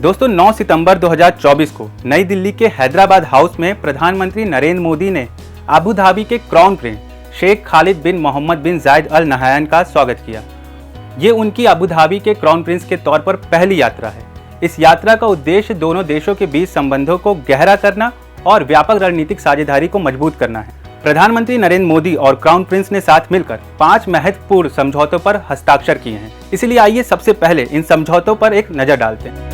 दोस्तों 9 सितंबर 2024 को नई दिल्ली के हैदराबाद हाउस में प्रधानमंत्री नरेंद्र मोदी ने अबू धाबी के क्राउन प्रिंस शेख खालिद बिन मोहम्मद बिन जायद अल नहयान का स्वागत किया। ये उनकी अबू धाबी के क्राउन प्रिंस के तौर पर पहली यात्रा है। इस यात्रा का उद्देश्य दोनों देशों के बीच संबंधों को गहरा करना और व्यापक रणनीतिक साझेदारी को मजबूत करना है। प्रधानमंत्री नरेंद्र मोदी और क्राउन प्रिंस ने साथ मिलकर 5 महत्वपूर्ण समझौतों पर हस्ताक्षर किए हैं। इसलिए आइए सबसे पहले इन समझौतों पर एक नजर डालते हैं।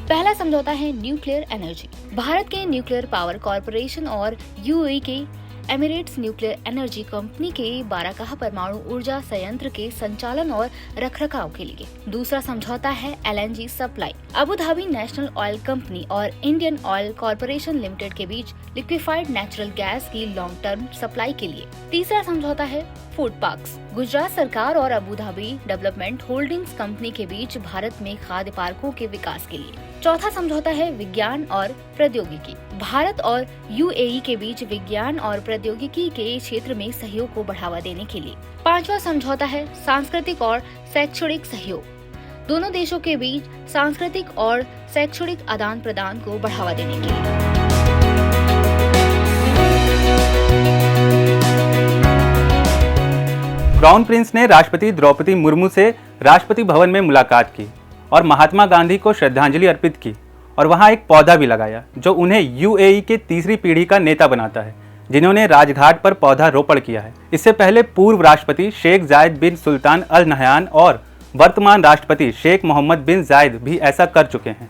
पहला समझौता है न्यूक्लियर एनर्जी। भारत के न्यूक्लियर पावर कॉरपोरेशन और यूएई के एमिरेट्स न्यूक्लियर एनर्जी कंपनी के 12 परमाणु ऊर्जा संयंत्र के संचालन और रखरखाव के लिए। दूसरा समझौता है LNG supply. Abu Dhabi national oil company और इंडियन ऑयल कॉरपोरेशन लिमिटेड के बीच लिक्विफाइड नेचुरल गैस की लॉन्ग टर्म सप्लाई के लिए। तीसरा समझौता है फूड पार्क्स। गुजरात सरकार और Abu Dhabi development holdings company के बीच भारत में खाद्य पार्कों के विकास के लिए। चौथा समझौता है विज्ञान और प्रौद्योगिकी। भारत और यूएई के बीच विज्ञान और प्रौद्योगिकी के क्षेत्र में सहयोग को बढ़ावा देने के लिए। पांचवा समझौता है सांस्कृतिक और शैक्षणिक सहयोग। दोनों देशों के बीच सांस्कृतिक और शैक्षणिक आदान प्रदान को बढ़ावा देने के लिए। क्राउन प्रिंस ने राष्ट्रपति द्रौपदी मुर्मू से राष्ट्रपति भवन में मुलाकात की और महात्मा गांधी को श्रद्धांजलि अर्पित की और वहां एक पौधा भी लगाया जो उन्हें यूएई के तीसरी पीढ़ी का नेता बनाता है, जिन्होंने राजघाट पर पौधा रोपण किया है। इससे पहले पूर्व राष्ट्रपति शेख जायद बिन सुल्तान अल नहयान और वर्तमान राष्ट्रपति शेख मोहम्मद बिन जायद भी ऐसा कर चुके हैं।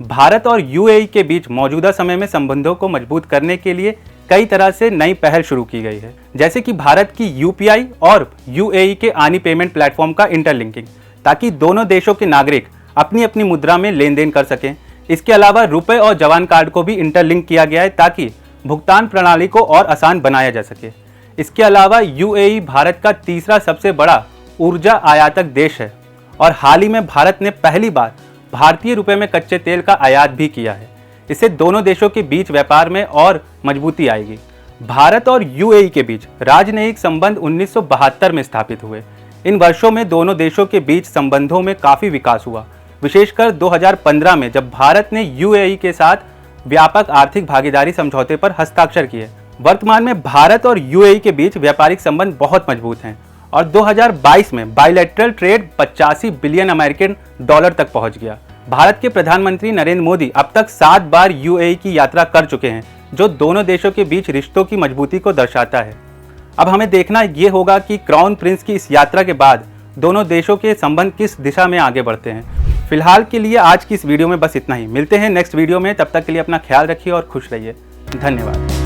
भारत और यूएई के बीच मौजूदा समय में संबंधों को मजबूत करने के लिए कई तरह से नई पहल शुरू की गई है, जैसे कि भारत की यूपीआई और यूएई के आनी पेमेंट प्लेटफॉर्म का इंटरलिंकिंग, ताकि दोनों देशों के नागरिक अपनी अपनी मुद्रा में लेन देन कर सकें। इसके अलावा रुपए और जवान कार्ड को भी इंटरलिंक किया गया है ताकि भुगतान प्रणाली को और आसान बनाया जा सके। इसके अलावा यूएई भारत का तीसरा सबसे बड़ा ऊर्जा आयातक देश है और हाल ही में भारत ने पहली बार भारतीय रुपए में कच्चे तेल का आयात भी किया है। इससे दोनों देशों के बीच व्यापार में और मजबूती आएगी। भारत और यूएई के बीच राजनयिक संबंध 1972 में स्थापित हुए। इन वर्षों में दोनों देशों के बीच संबंधों में काफी विकास हुआ, विशेषकर 2015 में जब भारत ने यूएई के साथ व्यापक आर्थिक भागीदारी समझौते पर हस्ताक्षर किए। वर्तमान में भारत और यूएई के बीच व्यापारिक संबंध बहुत मजबूत हैं और 2022 में bilateral trade 85 billion American dollar तक पहुंच गया। भारत के प्रधानमंत्री नरेंद्र मोदी अब तक 7 बार यूएई की यात्रा कर चुके हैं, जो दोनों देशों के बीच रिश्तों की मजबूती को दर्शाता है। अब हमें देखना ये होगा कि क्राउन प्रिंस की इस यात्रा के बाद दोनों देशों के संबंध किस दिशा में आगे बढ़ते हैं। फिलहाल के लिए आज की इस वीडियो में बस इतना ही। मिलते हैं नेक्स्ट वीडियो में, तब तक के लिए अपना ख्याल रखिए और खुश रहिए। धन्यवाद।